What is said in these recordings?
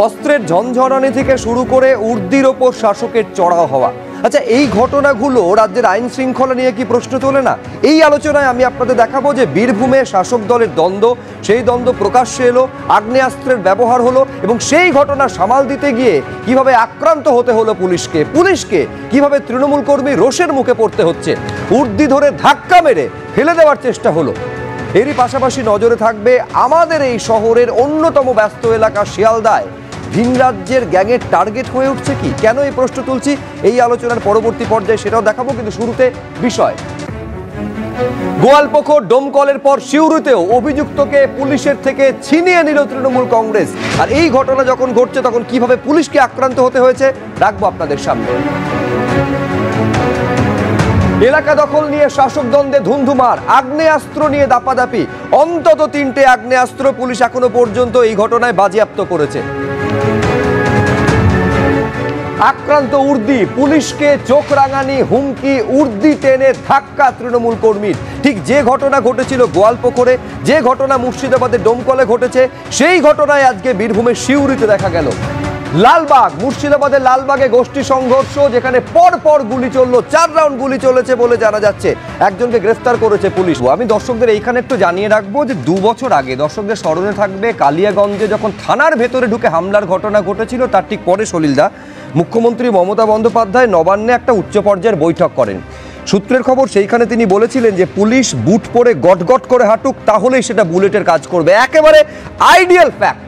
অস্ত্রের ঝনঝনানি থেকে শুরু করে উর্দির ওপর শাসকের চড়াও হওয়া। আচ্ছা, এই ঘটনাগুলো রাজ্যের আইন শৃঙ্খলা নিয়ে কি প্রশ্ন তোলে না? এই আলোচনায় আমি আপনাদের দেখাবো যে বীরভূমে শাসক দলের দ্বন্দ্ব, সেই দ্বন্দ্ব প্রকাশ্যে এলো, আগ্নেয়াস্ত্রের ব্যবহার হলো এবং সেই ঘটনা সামাল দিতে গিয়ে কিভাবে আক্রান্ত হতে হলো পুলিশকে কিভাবে তৃণমূল কর্মী রোষের মুখে পড়তে হচ্ছে, উর্দি ধরে ধাক্কা মেরে ফেলে দেওয়ার চেষ্টা হলো। এরই পাশাপাশি নজরে থাকবে আমাদের এই শহরের অন্যতম ব্যস্ত এলাকা শিয়ালদায় ভিন রাজ্যের গ্যাংয়ের টার্গেট হয়ে উঠছে কি, কেন এই প্রশ্ন তুলছি এই আলোচনার পরবর্তী পর্যায়ে সেটাও দেখাবো। কিন্তু শুরুতে বিষয়, গোয়ালপুকুর ডোমকলের পর সিউড়িতেও অভিযুক্তকে পুলিশের থেকে ছিনিয়ে নিল তৃণমূল কংগ্রেস। আর এই ঘটনা যখন ঘটছে তখন কিভাবে পুলিশকে আক্রান্ত হতে হয়েছে রাখবো আপনাদের সামনে। এলাকা দখল নিয়ে শাসক দ্বন্দ্বে ধুন্ধুমার, আগ্নেয়াস্ত্র নিয়ে দাপাদাপি, অন্তত 3টে আগ্নেয়াস্ত্র পুলিশ এখনো পর্যন্ত এই ঘটনায় বাজেয়াপ্ত করেছে। আক্রান্ত উর্দি, পুলিশকে চোখ রাঙানি, হুমকি, উর্দি টেনে ধাক্কা তৃণমূল কর্মীর। ঠিক যে ঘটনা ঘটেছিল গোয়ালপুকুরে, যে ঘটনা মুর্শিদাবাদের ডোমকলে ঘটেছে, সেই ঘটনায় আজকে বীরভূমের সিউড়িতে দেখা গেল। লালবাগ, মুর্শিদাবাদের লালবাগে গোষ্ঠী সংঘর্ষ, যেখানে পর গুলি চললো, 4 রাউন্ড গুলি চলেছে বলে জানা যাচ্ছে। একজনকে গ্রেফতার করেছে পুলিশ। আমি দর্শকদের এইখানে একটু জানিয়ে রাখবো যে 2 বছর আগে দর্শকদের স্মরণে থাকবে কালিয়াগঞ্জে যখন থানার ভেতরে ঢুকে হামলার ঘটনা ঘটেছিল, তার ঠিক পরে সলিলদা মুখ্যমন্ত্রী মমতা বন্দ্যোপাধ্যায় নবান্নে একটা উচ্চ পর্যায়ের বৈঠক করেন। সূত্রের খবর, সেইখানে তিনি বলেছিলেন যে পুলিশ বুট পরে গটগট করে হাঁটুক, তাহলেই সেটা বুলেটের কাজ করবে। একেবারে আইডিয়াল ফ্যাক্ট,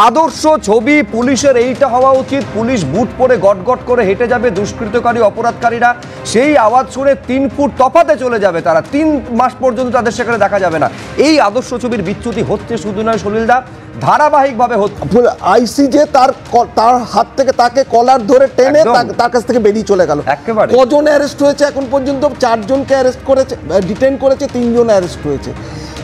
আদর্শ ছবি পুলিশের এইটা হওয়া উচিত। পুলিশ বুট পরে গটগট করে হেঁটে যাবে, দুষ্কৃতকারী অপরাধকারীরা সেই আওয়াজ শুনে 3 ফুট তফাতে চলে যাবে, তারা 3 মাস পর্যন্ত তাদের সেখানে দেখা যাবে না। এই আদর্শ ছবির বিচ্যুতি হচ্ছে শুধু নয় সলিলদা, ধারাবাহিকভাবে হচ্ছে। আইসি যে তার হাত থেকে তাকে কলার ধরে টেনে তার কাছ থেকে বেরিয়ে চলে গেল। কজন অ্যারেস্ট হয়েছে এখন পর্যন্ত? 4 জনকে অ্যারেস্ট করেছে, ডিটেইন করেছে, 3 জন অ্যারেস্ট হয়েছে।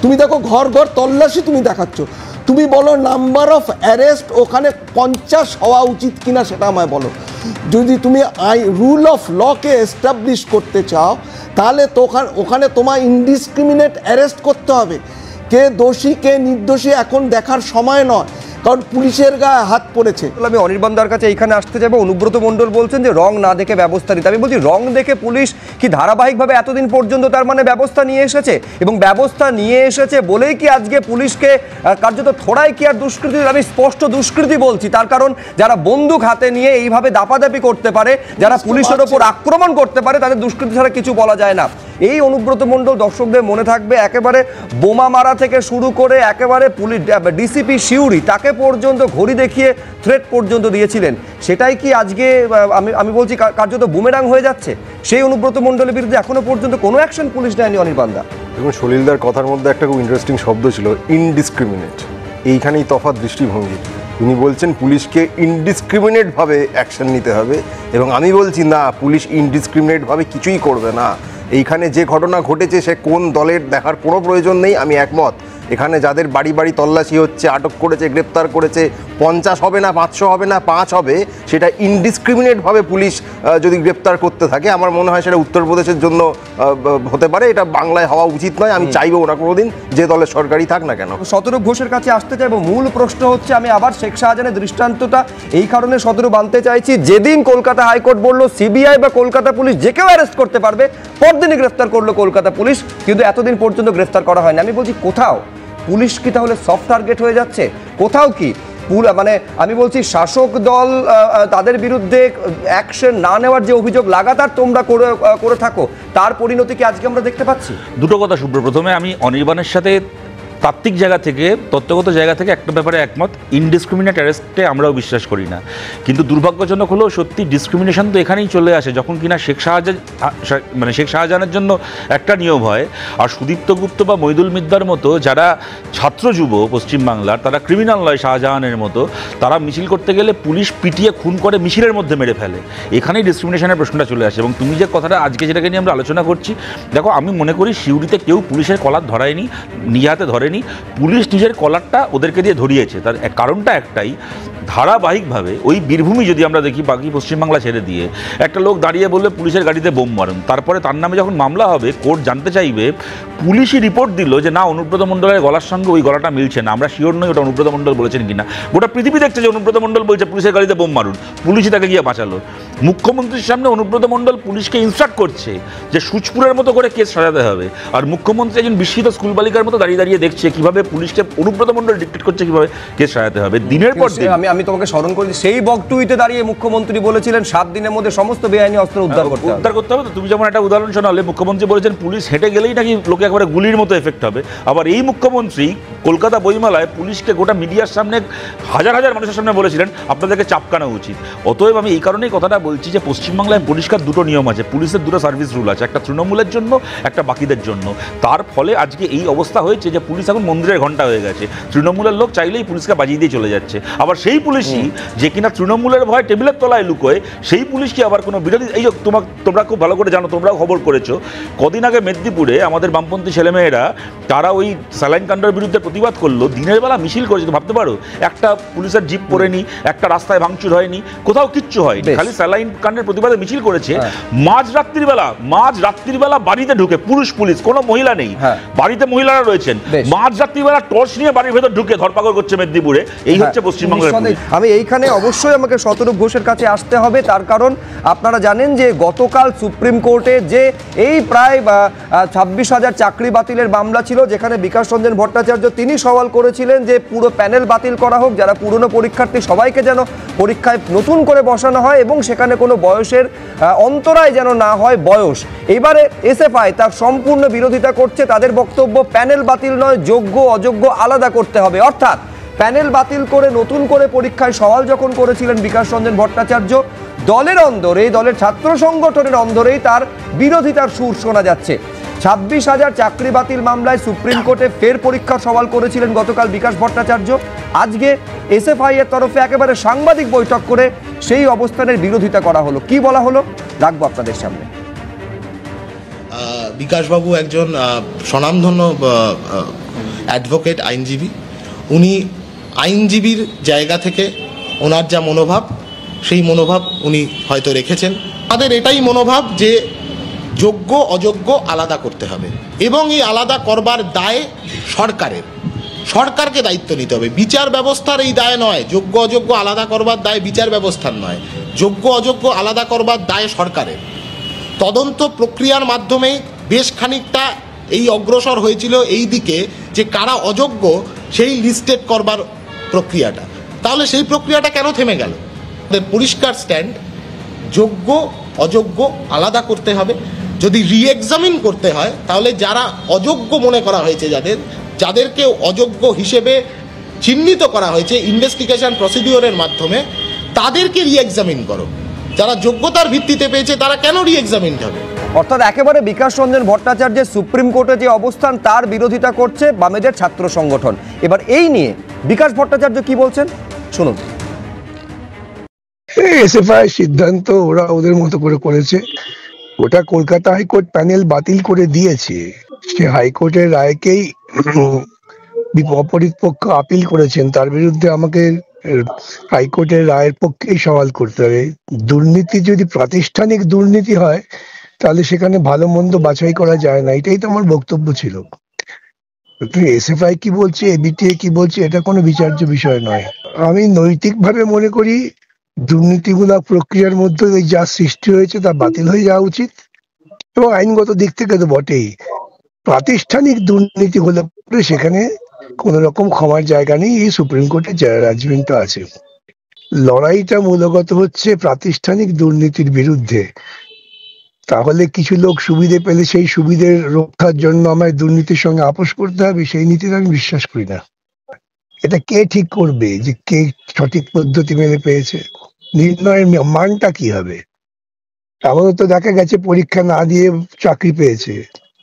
তুমি দেখো ঘর তল্লাশি তুমি দেখাচ্ছ, তুমি বলো নাম্বার অফ অ্যারেস্ট ওখানে 50 হওয়া উচিত কিনা সেটা আমায় বলো। যদি তুমি রুল অফ লকে এস্টাবলিশ করতে চাও তাহলে তো ওখানে তোমার ইনডিসক্রিমিনেট অ্যারেস্ট করতে হবে। কে দোষী কে নির্দোষী এখন দেখার সময় নয়, কারণ পুলিশের গায়ে হাত পড়েছে। আমি অনির্বাণদার কাছে এইখানে আসতে যাবো। অনুব্রত মণ্ডল বলছেন যে রং না দেখে ব্যবস্থা নিতে। আমি বলছি, রং দেখে পুলিশ কি ধারাবাহিকভাবে এতদিন পর্যন্ত তার মানে ব্যবস্থা নিয়ে এসেছে? এবং ব্যবস্থা নিয়ে এসেছে বলেই কি আজকে পুলিশকে কার্যত থোড়াই কি আর দুষ্কৃতি, আমি স্পষ্ট দুষ্কৃতি বলছি, তার কারণ যারা বন্দুক হাতে নিয়ে এইভাবে দাপাদাপি করতে পারে, যারা পুলিশের ওপর আক্রমণ করতে পারে, তাদের দুষ্কৃতি ছাড়া কিছু বলা যায় না। এই অনুব্রত মণ্ডল দর্শকদের মনে থাকবে একেবারে বোমা মারা থেকে শুরু করে একেবারে পুলিশ ডিসিপি সিউড়ি তাকে পর্যন্ত ঘড়ি দেখিয়ে থ্রেট পর্যন্ত দিয়েছিলেন। সেটাই কি আজকে আমি বলছি কার্যত বুমেরাং হয়ে যাচ্ছে? সেই অনুব্রত মণ্ডলের বিরুদ্ধে এখনো পর্যন্ত কোনো অ্যাকশন পুলিশ নেয়নি অনির্বাণদা। দেখুন, সলিলদার কথার মধ্যে একটা খুব ইন্টারেস্টিং শব্দ ছিল, ইনডিসক্রিমিনেট। এইখানেই তফাৎ দৃষ্টিভঙ্গি। তিনি বলছেন পুলিশকে ইনডিসক্রিমিনেটভাবে অ্যাকশন নিতে হবে, এবং আমি বলছি না, পুলিশ ইনডিসক্রিমিনেটভাবে কিছুই করবে না। এইখানে যে ঘটনা ঘটেছে সে কোন দলের দেখার কোনো প্রয়োজন নেই, আমি একমত। এখানে যাদের বাড়ি বাড়ি তল্লাশি হচ্ছে, আটক করেছে, গ্রেপ্তার করেছে, 50 হবে না, 500 হবে না, 5 হবে, সেটা ইনডিসক্রিমিনেটভাবে পুলিশ যদি গ্রেপ্তার করতে থাকে, আমার মনে হয় সেটা উত্তরপ্রদেশের জন্য হতে পারে। এটা বাংলায় হওয়া উচিত নয়। আমি চাইবো ওরা কোনোদিন যে দলের সরকারই থাক না কেন। শতরূপ ঘোষের কাছে আসতে চাইবো। মূল প্রশ্ন হচ্ছে, আমি আবার শেখ শাহজাহানের দৃষ্টান্তটা এই কারণে শতরূপ আনতে চাইছি, যেদিন কলকাতা হাইকোর্ট বলল সিবিআই বা কলকাতা পুলিশ যে কেউ অ্যারেস্ট করতে পারবে, পরদিনই গ্রেফতার করলো কলকাতা পুলিশ, কিন্তু এতদিন পর্যন্ত গ্রেফতার করা হয়নি। আমি বলছি, কোথাও পুলিশ কি তাহলে সফট টার্গেট হয়ে যাচ্ছে? কোথাও কি মানে আমি বলছি শাসক দল তাদের বিরুদ্ধে অ্যাকশন না নেওয়ার যে অভিযোগ লাগাতার তোমরা করে থাকো, তার পরিণতি কি আজকে আমরা দেখতে পাচ্ছি? দুটো কথা শুভ্র। প্রথমে আমি অনির্বাণের সাথে তাত্ত্বিক জায়গা থেকে, তত্ত্বগত জায়গা থেকে একটা ব্যাপারে একমত, ইনডিসক্রিমিনেট অ্যারেস্টে আমরাও বিশ্বাস করি না। কিন্তু দুর্ভাগ্যজনক হলেও সত্যি ডিসক্রিমিনেশন তো এখানেই চলে আসে যখন কিনা শেখ শাহজাহানের জন্য একটা নিয়ম হয়, আর সুদীপ্ত গুপ্ত বা মইদুল মিদ্দার মতো যারা ছাত্র যুব পশ্চিমবাংলার, তারা ক্রিমিনাল নয় শাহজাহানের মতো, তারা মিছিল করতে গেলে পুলিশ পিটিয়ে খুন করে মিছিলের মধ্যে মেরে ফেলে। এখানেই ডিসক্রিমিনেশনের প্রশ্নটা চলে আসে। এবং তুমি যে কথাটা আজকে যেটাকে নিয়ে আমরা আলোচনা করছি, দেখো, আমি মনে করি সিউড়িতে কেউ পুলিশের কলার ধরায়নি, নিজে হাতে ধরে ধরেনি, পুলিশ নিজের কলারটা ওদেরকে দিয়ে ধরিয়েছে। তার কারণটা একটাই, ধারাবাহিকভাবে ওই বীরভূমি যদি আমরা দেখি, বাকি পশ্চিমবাংলা ছেড়ে দিয়ে, একটা লোক দাঁড়িয়ে বললে পুলিশের গাড়িতে বোম মারুন, তারপরে তার নামে যখন মামলা হবে কোর্ট জানতে চাইবে, পুলিশই রিপোর্ট দিল যে না, অনুব্রত মণ্ডলের গলার সঙ্গে ওই গলাটা মিলছে না, আমরা শিওর নই ওটা অনুব্রত মণ্ডল বলেছেন কিনা। গোটা পৃথিবী দেখছে যে অনুব্রত মণ্ডল বলছে পুলিশের গাড়িতে বোম মারুন, পুলিশই তাকে গিয়ে বাঁচালো। মুখ্যমন্ত্রীর সামনে অনুব্রত মণ্ডল পুলিশকে ইনস্ট্রাক্ট করছে যে সুচপুরের মতো করে কেস সাজাতে হবে, আর মুখ্যমন্ত্রী একজন বিস্মিত স্কুল বালিকার মতো দাঁড়িয়ে দাঁড়িয়ে দেখছে কিভাবে পুলিশকে অনুব্রত মণ্ডল ডিক্টেট করছে কিভাবে কেস সাজাতে হবে। দিনের পর দিন আমি তোমাকে স্মরণ করি, সেই বকটুইতে দাঁড়িয়ে মুখ্যমন্ত্রী বলেছিলেন 7 দিনের মধ্যে সমস্ত বেআইনি অস্ত্র উদ্ধার করতে হবে। তো তুমি যেমন একটা উদাহরণ শোনালে, মুখ্যমন্ত্রী বলেছেন পুলিশ হেঁটে গেলেই নাকি লোকে একবারে গুলির মতো এফেক্ট হবে। আবার এই মুখ্যমন্ত্রী কলকাতা বইমেলায় পুলিশকে গোটা মিডিয়ার সামনে হাজার হাজার মানুষের সামনে বলেছিলেন আপনাদেরকে চাপকানো উচিত। অতএব আমি এই কারণেই কথাটা বলছি যে পশ্চিমবাংলায় পরিষ্কার দুটো নিয়ম আছে, পুলিশের দুটো সার্ভিস রুল আছে, একটা তৃণমূলের জন্য, একটা বাকিদের জন্য। তার ফলে আজকে এই অবস্থা হয়েছে যে পুলিশ এখন মন্দিরের ঘণ্টা হয়ে গেছে, তৃণমূলের লোক চাইলেই পুলিশকে বাজিয়ে দিয়ে চলে যাচ্ছে। আবার সেই পুলিশই যে কিনা তৃণমূলের ভয় টেবিলের তলায় লুকোয়, সেই পুলিশকে আবার কোনো বিরোধী, এই যে তোমরা খুব ভালো করে জানো, তোমরাও খবর করেছো, কদিন আগে মেদিনীপুরে আমাদের বামপন্থী ছেলেমেয়েরা তারা ওই স্যালাইন কাণ্ডের বিরুদ্ধে প্রতিবাদ করলো, দিনের বেলা মিছিল করেছে। ভাবতে পারো, একটা পুলিশের জিপ পড়েনি, একটা রাস্তায় ভাঙচুর হয়নি, কোথাও কিচ্ছু হয়নি, খালি স্যালাইন কাণ্ডের প্রতিবাদে মিছিল করেছে। মাঝ রাত্রিবেলা বাড়িতে ঢুকে পুলিশ, কোনো মহিলা নেই, বাড়িতে মহিলারা রয়েছেন, মাঝ রাত্রিবেলা টর্চ নিয়ে বাড়ির ভেতর ঢুকে ধরপাকড় করছে মেদিনীপুরে। এই হচ্ছে পশ্চিমবঙ্গের। আমি এইখানে অবশ্যই আমাকে শতরূপ ঘোষের কাছে আসতে হবে, তার কারণ আপনারা জানেন যে গতকাল সুপ্রিম কোর্টে যে এই প্রায় 26,000 চাকরি বাতিলের মামলা ছিল, যেখানে বিকাশ রঞ্জন ভট্টাচার্য তিনি সওয়াল করেছিলেন যে পুরো প্যানেল বাতিল করা হোক, যারা পুরনো পরীক্ষার্থী সবাইকে যেন পরীক্ষায় নতুন করে বসানো হয় এবং সেখানে কোনো বয়সের অন্তরায় যেন না হয় বয়স। এবারে এসএফআই তার সম্পূর্ণ বিরোধিতা করছে, তাদের বক্তব্য প্যানেল বাতিল নয়, যোগ্য অযোগ্য আলাদা করতে হবে। অর্থাৎ প্যানেল বাতিল করে নতুন করে পরীক্ষায় সওয়াল যখন করেছিলেন বিকাশ রঞ্জন ভট্টাচার্য, দলের অন্দরেই, দলের ছাত্র সংগঠনের অন্দরেই তার বিরোধিতার সুর শোনা যাচ্ছে। 26,000 চাকরি বাতিল মামলায় সুপ্রিম কোর্টে ফের পরীক্ষার সওয়াল করেছিলেন গতকাল বিকাশ ভট্টাচার্য। আজকে এসএফআই এর তরফে একেবারে সাংবাদিক বৈঠক করে সেই অবস্থানের বিরোধিতা করা হলো। কি বলা হলো রাখবো আপনাদের সামনে। বিকাশবাবু একজন স্বনামধন্য অ্যাডভোকেট, আইনজীবী। উনি আইনজীবীর জায়গা থেকে ওনার যা মনোভাব, সেই মনোভাব উনি হয়তো রেখেছেন। তাদের এটাই মনোভাব যে যোগ্য অযোগ্য আলাদা করতে হবে এবং এই আলাদা করবার দায় সরকারের, সরকারকে দায়িত্ব নিতে হবে। বিচার ব্যবস্থার এই দায় নয়, যোগ্য অযোগ্য আলাদা করবার দায় বিচার ব্যবস্থার নয়, যোগ্য অযোগ্য আলাদা করবার দায় সরকারের। তদন্ত প্রক্রিয়ার মাধ্যমে বেশ খানিকটা এই অগ্রসর হয়েছিল এই দিকে যে কারা অযোগ্য সেই লিস্টেড করবার প্রক্রিয়াটা। তাহলে সেই প্রক্রিয়াটা কেন থেমে গেল? তাদের পরিষ্কার স্ট্যান্ড, যোগ্য অযোগ্য আলাদা করতে হবে। যদি রিএক্সামিন করতে হয় তাহলে যারা অযোগ্য মনে করা হয়েছে, যাদেরকে অযোগ্য হিসেবে চিহ্নিত করা হয়েছে ইনভেস্টিগেশন প্রসিডিওরের মাধ্যমে, তাদেরকে রিএক্সামিন করো। যারা যোগ্যতার ভিত্তিতে পেয়েছে তারা কেন রিএক্সামিন হবে? অর্থাৎ একেবারে বিকাশ রঞ্জন ভট্টাচার্যের সুপ্রিম কোর্টে যে অবস্থান, তার বিরোধিতা করছে বামেদের ছাত্র সংগঠন। এবার এই নিয়ে বিকাশ ভট্টাচার্য কি বলছেন শুনুন। এসএফআই সিদ্ধান্ত ওরা ওদের মতো করে করেছে। ওটা কলকাতা হাইকোর্ট প্যানেল বাতিল করে দিয়েছে, সে হাইকোর্টের রায়কেই বিপরীত পক্ষ আপিল করেছেন, তার বিরুদ্ধে আমাকে হাইকোর্টের রায়ের পক্ষেই সওয়াল করতে হবে। দুর্নীতি যদি প্রাতিষ্ঠানিক দুর্নীতি হয় তাহলে সেখানে ভালো মন্দ বাছাই করা যায় না, এটাই তো আমার বক্তব্য ছিল। এসএফআই কি বলছে, এবিটিএ কি বলছে, এটা কোনো বিচার্য বিষয় নয়। আমি নৈতিকভাবে মনে করি দুর্নীতিগুলা প্রক্রিয়ার মধ্যে যা সৃষ্টি হয়েছে তা বাতিল হয়ে যাওয়া উচিত, এবং আইনগত দিক থেকে তো বটেই। প্রাতিষ্ঠানিক দুর্নীতি হলে সেখানে কোন রকম ক্ষমার জায়গা নেই, এই সুপ্রিম কোর্টের জাজমেন্টটা আছে। লড়াইটা মূলগত হচ্ছে প্রাতিষ্ঠানিক দুর্নীতির বিরুদ্ধে। তাহলে কিছু লোক সুবিধে পেলে সেই সুবিধের রক্ষার জন্য আমায় দুর্নীতির সঙ্গে আপোষ করতে হবে, সেই নীতিতে আমি বিশ্বাস করি না। এটা কে ঠিক করবে যে কে সঠিক পদ্ধতি মেনে পেয়েছে? নির্ণয়ের মানটা কি হবে? আমাদের তো দেখা গেছে পরীক্ষা না দিয়ে চাকরি পেয়েছে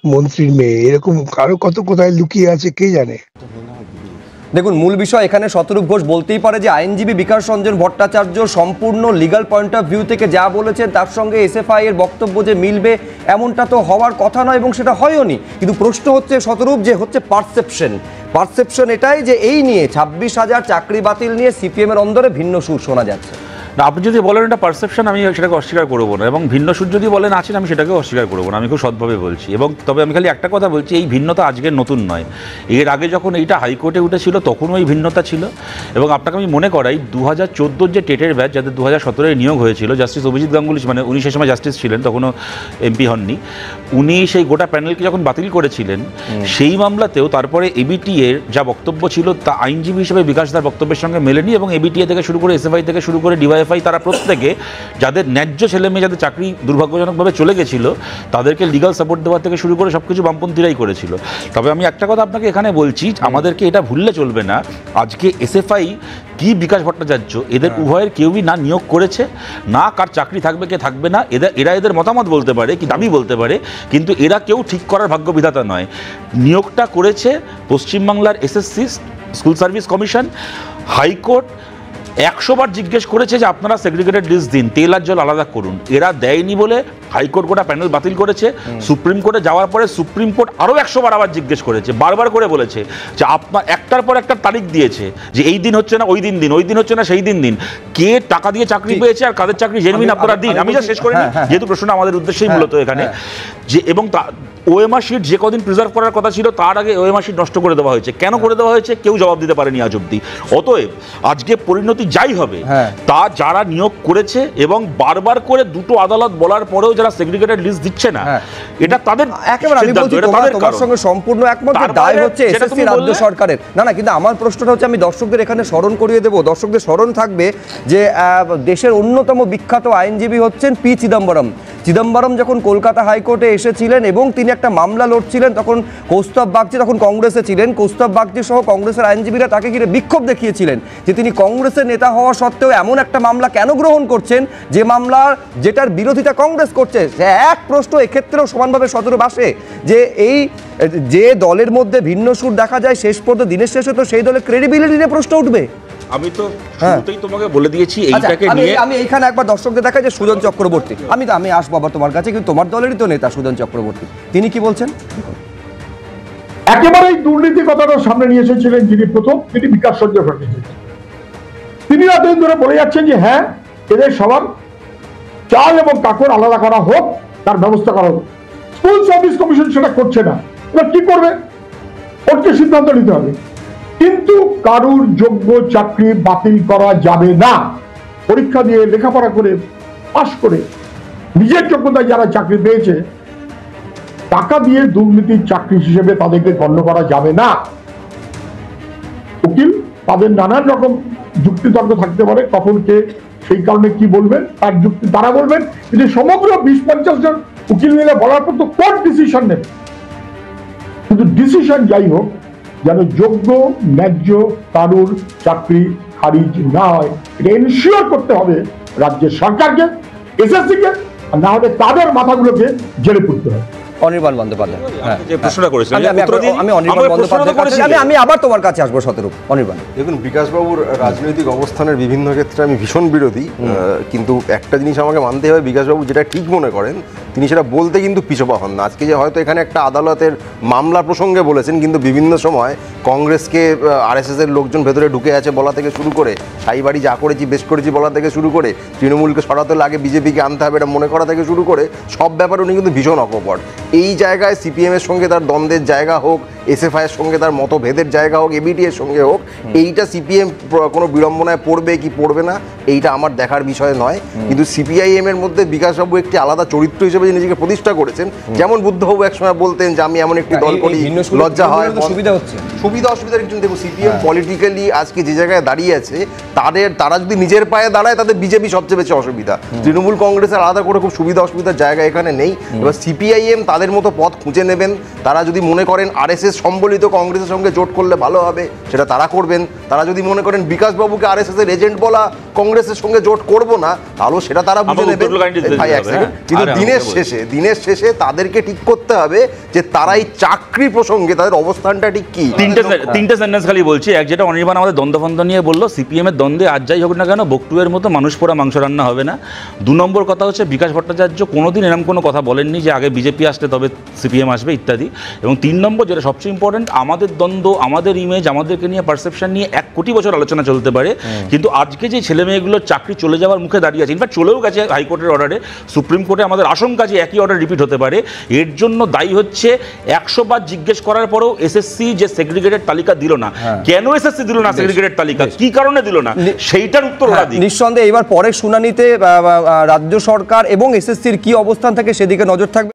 মন্ত্রীর মেয়ে, এরকম কারো কত কোথায় লুকিয়ে আছে কে জানে। দেখুন, মূল বিষয় এখানে শতরূপ ঘোষ বলতেই পারে যে আইনজীবী বিকাশ রঞ্জন ভট্টাচার্য সম্পূর্ণ লিগাল পয়েন্ট অফ ভিউ থেকে যা বলেছেন তার সঙ্গে এসএফআই এর বক্তব্য যে মিলবে এমনটা তো হওয়ার কথা নয়, এবং সেটা হয়ওনি। কিন্তু প্রশ্ন হচ্ছে শতরূপ, যে হচ্ছে পারসেপশন এটাই যে এই নিয়ে 26,000 চাকরি বাতিল নিয়ে সিপিএম এর অন্দরে ভিন্ন সুর শোনা যাচ্ছে। না, আপনি যদি বলেন এটা পারসেপশন, আমি সেটাকে অস্বীকার করবো না, এবং ভিন্ন সুর যদি বলেন আছেন, আমি সেটাকে অস্বীকার করবো না, আমি খুব সৎভাবে বলছি। এবং তবে আমি খালি একটা কথা বলছি, এই ভিন্নতা আজকের নতুন নয়, এর আগে যখন এইটা হাইকোর্টে উঠেছিল তখনও এই ভিন্নতা ছিল। এবং আপনাকে আমি মনে করাই 2014 যে টেটের ব্যাচ যাদের 2017 নিয়োগ হয়েছিল, জাস্টিস অভিজিৎ গাঙ্গুলি, মানে উনি সেই সময় জাস্টিস ছিলেন, তখনও এমপি হননি, উনি সেই গোটা প্যানেলকে যখন বাতিল করেছিলেন, সেই মামলাতেও তারপরে এবিটি এর যা বক্তব্য ছিল তা আইনজীবী হিসেবে বিকাশ দার বক্তব্যের সঙ্গে মেলেনি, এবং এবিটিএ থেকে শুরু করে এসএফআই থেকে শুরু করে ডিওয়াইএফআই তারা প্রত্যেকে যাদের ন্যায্য ছেলে মেয়ে যাদের চাকরি দুর্ভাগ্যজনকভাবে চলে গেছিল তাদেরকে লিগাল সাপোর্ট দেওয়া থেকে শুরু করে সব কিছু বামপন্থীরাই করেছিল। তবে আমি একটা কথা আপনাকে এখানে বলছি, আমাদেরকে এটা ভুললে চলবে না, আজকে এসএফআই কি বিকাশ ভট্টাচার্য এদের উভয়ের কেউই না নিয়োগ করেছে, না কার চাকরি থাকবে কে থাকবে না, এরা এদের মতামত বলতে পারে কি দাবি বলতে পারে, কিন্তু এরা কেউ ঠিক করার ভাগ্য বিধাতা নয়। নিয়োগটা করেছে পশ্চিমবাংলার SSC school service commission. High court 100 বার জিজ্ঞেস করেছে যে আপনারা সেগ্রিগেটেড লিস্ট দিন, তেল আর জল আলাদা করুন, এরা দেয়নি বলে হাইকোর্ট গোটা প্যানেল বাতিল করেছে। সুপ্রিম কোর্টে যাওয়ার পরে সুপ্রিম কোর্ট আরও 100 বার আবার জিজ্ঞেস করেছে, বারবার করে বলেছে যে আপনার একটার পর একটা তারিখ দিয়েছে যে এই দিন হচ্ছে না ওই দিন দিন, ওই দিন হচ্ছে না সেই দিন দিন, কে টাকা দিয়ে চাকরি পেয়েছে আর কাদের চাকরি জেনুইন আপনারা দিন। আমি যা শেষ করে নিই, যেহেতু প্রশ্নটা আমাদের উদ্দেশ্যেই মূলত এখানে, যে এবং ওএমআর শিট যে কদিন প্রিজার্ভ করার কথা ছিল তার আগে ওএমআর শিট নষ্ট করে দেওয়া হয়েছে। কেন করে দেওয়া হয়েছে কেউ জবাব দিতে পারেনি আজ অব্দি। অতএব আজকে পরিণতি যাই হবে তা যারা নিয়োগ করেছে, এবং বারবার করে দুটো আদালত বলার পরেও যারা সেগ্রিগেটেড লিস্ট দিচ্ছে না, এটা তাদের একেবারে আমি বলছি তোমার সঙ্গে সম্পূর্ণ একমত, দায় হচ্ছে এসএসসি রাজ্য সরকারের। না কিন্তু আমার প্রশ্নটা হচ্ছে, আমি দর্শকদের এখানে স্মরণ করিয়ে দেবো, দর্শকদের স্মরণ থাকবে যে দেশের অন্যতম বিখ্যাত আইনজীবী হচ্ছেন পি চিদম্বরম যখন কলকাতা হাইকোর্টে এসেছিলেন এবং তিনি একটা মামলা লড়ছিলেন, তখন কৌস্তব বাগচি তখন কংগ্রেসে ছিলেন, কৌস্তব বাগচি সহ কংগ্রেসের আইনজীবীরা তাকে ঘিরে বিক্ষোভ দেখিয়েছিলেন যে তিনি কংগ্রেসের নেতা হওয়া সত্ত্বেও এমন একটা মামলা কেন গ্রহণ করছেন যে মামলা যেটার বিরোধিতা কংগ্রেস করছে। এক প্রশ্ন এক্ষেত্রেও সমানভাবে শতরূপ আসে যে এই যে দলের মধ্যে ভিন্ন সুর দেখা যায়, শেষ পর্যন্ত দিনের শেষে তো সেই দলের ক্রেডিবিলিটি নিয়ে প্রশ্ন উঠবে। আমি তো শুরুতেই তোমাকে বলে দিয়েছি এইটাকে নিয়ে। আমি এইখানে একবার দর্শকদের দেখাই যে সুজন চক্রবর্তী, আমি আসবো আবার তোমার কাছে, কিন্তু তোমার দলেরই তো নেতা সুজন চক্রবর্তী, তিনি কি বলছেন? একেবারেই দুর্নীতি কথাটা সামনে নিয়ে এসেছিলেন যিনি প্রথম, তিনি বিকাশ রঞ্জন ভট্টাচার্য। তিনি এতদিন ধরে বলে যাচ্ছেন যে হ্যাঁ, এদের সবার চাল এবং কাপড় আলাদা করা হোক, তার ব্যবস্থা করা হোক। স্কুল সার্ভিস কমিশন সেটা করছে না, এবার কি করবে? কোর্টকে সিদ্ধান্ত নিতে হবে। কিন্তু কারুর যোগ্য চাকরি বাতিল করা যাবে না। পরীক্ষা দিয়ে লেখাপড়া করে পাশ করে নিজের যোগ্যতায় যারা চাকরি পেয়েছে, টাকা দিয়ে দুর্নীতির চাকরি হিসেবে তাদেরকে গণ্য করা যাবে না। উকিল তাদের নানান রকম যুক্তিতর্ক থাকতে পারে, কখন কে সেই কারণে কি বলবেন তার যুক্তি তারা বলবেন, কিন্তু সমগ্র 20-50 জন উকিল মিলে বলার পর তো কোর্ট ডিসিশন নেবে। কিন্তু ডিসিশন যাই হোক, যেন যোগ্য ন্যায্য কারুর চাকরি খারিজ না হয়, এটা এনশিওর করতে হবে রাজ্যের সরকারকে, এসএসসিকে, আর না হলে তাদের মাথাগুলোকে জেলে পুরতে হবে। অনির্বাণ বন্দ্যোপাধ্যায় যে প্রশ্নটা করেছিলেন, আমি আবার তোমার কাছে আসবো শতরূপ। অনির্বাণ, দেখুন, বিকাশবাবুর রাজনৈতিক অবস্থানের বিভিন্ন ক্ষেত্রে আমি ভীষণ বিরোধী, কিন্তু একটা জিনিস আমাকে মানতে হবে, বিকাশবাবু যেটা ঠিক মনে করেন তিনি সেটা বলতে কিন্তু পিছপা হন না। আজকে যে হয়তো এখানে একটা আদালতের মামলা প্রসঙ্গে বলেছেন, কিন্তু বিভিন্ন সময় কংগ্রেসকে আরএসএস এর লোকজন ভেতরে ঢুকে আছে বলা থেকে শুরু করে, সাইবাড়ি যা করেছি বেশ করেছি বলা থেকে শুরু করে, তৃণমূলকে সরাতে হলে আগে বিজেপিকে আনতে হবে এটা মনে করা থেকে শুরু করে, সব ব্যাপারে উনি কিন্তু ভীষণ অকপট। এই জায়গায় সিপিএমের সঙ্গে তার দ্বন্দ্বের জায়গা হোক, এসএফআই এর সঙ্গে তার মতভেদের জায়গা হোক, এবিটি এর সঙ্গে হোক, এইটা সিপিএম কোনো বিড়ম্বনায় পড়বে কি পড়বে না এইটা আমার দেখার বিষয় নয়। কিন্তু সিপিআইএম এর মধ্যে বিকাশবাবু একটি আলাদা চরিত্র হিসেবে নিজেকে প্রতিষ্ঠা করেছেন। যেমন বুদ্ধবাবু একসময় বলতেন যে আমি এমন একটি দল করি, লজ্জা হয়, সুবিধা অসুবিধার জন্য। দেখুন, সিপিএম পলিটিক্যালি আজকে যে জায়গায় দাঁড়িয়ে আছে, তারা যদি নিজের পায়ে দাঁড়ায় তাদের বিজেপি সবচেয়ে বেশি অসুবিধা। তৃণমূল কংগ্রেসের আলাদা করে খুব সুবিধা অসুবিধার জায়গা এখানে নেই। এবার সিপিআইএম তাদের মতো পথ খুঁজে নেবেন। তারা যদি মনে করেন আরএসএস সম্বলিত কংগ্রেসের সঙ্গে জোট করলে ভালো হবে, সেটা তারা করবেন। তারা যদি মনে করেন বিকাশবাবুকে আরএসএস এর এজেন্ট বলা কংগ্রেসের সঙ্গে জোট করবো না, তাহলে সেটা তারা বুঝে নেবেন। কিন্তু দিনের দিনের শেষে তাদেরকে ঠিক করতে হবে যে তারা এই চাকরি প্রসঙ্গে তাদের অবস্থানটা ঠিক কি। তিনটে সেন্টেন্স খালি বলছি। এক, যেটা অনির্বাণ আমাদের দ্বন্দ্ব নিয়ে বললো, সিপিএম এর দ্বন্দ্বে আজ যাই হোক না কেন বকটুয়ের মতো মানুষ পোড়া মাংস রান্না হবে না। 2 নম্বর কথা হচ্ছে, বিকাশ ভট্টাচার্য কোনোদিন এরকম কোনো কথা বলেননি যে আগে বিজেপি আসলে তবে সিপিএম আসবে ইত্যাদি। এবং 3 নম্বর, যেটা সবচেয়ে ইম্পর্টেন্ট, আমাদের দ্বন্দ্ব, আমাদের ইমেজ, আমাদেরকে নিয়ে পারসেপশন নিয়ে 1 কোটি বছর আলোচনা চলতে পারে, কিন্তু আজকে যে ছেলে মেয়েগুলোর চাকরি চলে যাওয়ার মুখে দাঁড়িয়ে আছে, ইনফ্যাক্ট চলেও গেছে হাইকোর্টের অর্ডারে, সুপ্রিম কোর্টে আমাদের আশঙ্কা যে একই অর্ডার রিপিট হতে পারে। এর জন্য দায়ী হচ্ছে 100 বার জিজ্ঞেস করার পরেও এসএসসি যে সেগ্রিগেটেড তালিকা দিল না, কেন এসএসসি দিল না সেগ্রিগেটেড তালিকা, কি কারণে দিল না, সেইটার উত্তর ওরা দিক। নিঃসন্দেহে এবার পরের শুনানিতে রাজ্য সরকার এবং এসএসসির কি অবস্থান থাকে সেদিকে নজর থাকবে।